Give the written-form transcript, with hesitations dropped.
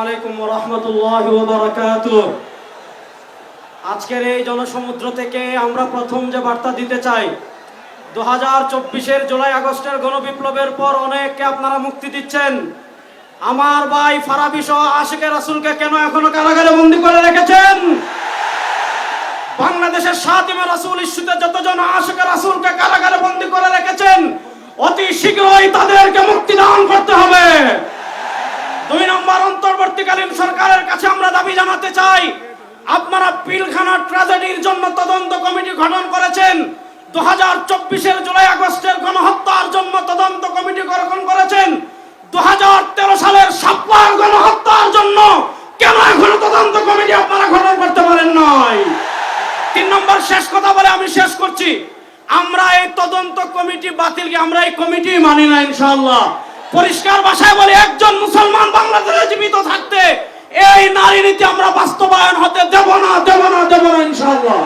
আলাইকুম ওয়া রাহমাতুল্লাহি ওয়া বারাকাতুহু। আজকের এই জনসমুদ্র থেকে আমরা প্রথম যে বার্তা দিতে চাই, 2024-এর জুলাই আগস্টের গণবিপ্লবের পর অনেককে আপনারা মুক্তি দিচ্ছেন। আমার ভাই ফারাবী সহ আশিকে রাসূলকে কেন এখনো কারাগারে বন্দী করে রেখেছেন? বাংলাদেশের শাতিমে রাসূল ইস্যুতে যতজন আশিকে রাসূলকে কারাগারে বন্দী করে রেখেছেন, অতি শীঘ্রই তাদেরকে মুক্তি দান করতে হবে। 2 নম্বর, অন্তর্বর্তীকালীন সরকারের কাছে আমরা দাবি জানাতে চাই, আপনারা পিলখানা ট্র্যাজেডির জন্য তদন্ত কমিটি গঠন করেছেন, 2024-এর জুলাই আগস্টের গণহত্যার জন্য তদন্ত কমিটি গঠন করেছেন, 2013 সালের শাপলার গণহত্যার জন্য কেন এখনো তদন্ত কমিটি আপনারা গঠন করতে পারেন নাই? 3 নম্বর, শেষ কথা বলে আমি শেষ করছি, আমরা এই তদন্ত কমিটি বাতিলকে আমরা এই কমিটি মানি না ইনশাআল্লাহ। পরিষ্কার ভাষায় বলি, একজন মুসলমান বাংলাদেশে জীবিত থাকতে এই নারী নীতি আমরা বাস্তবায়ন হতে দেব না ইনশাআল্লাহ।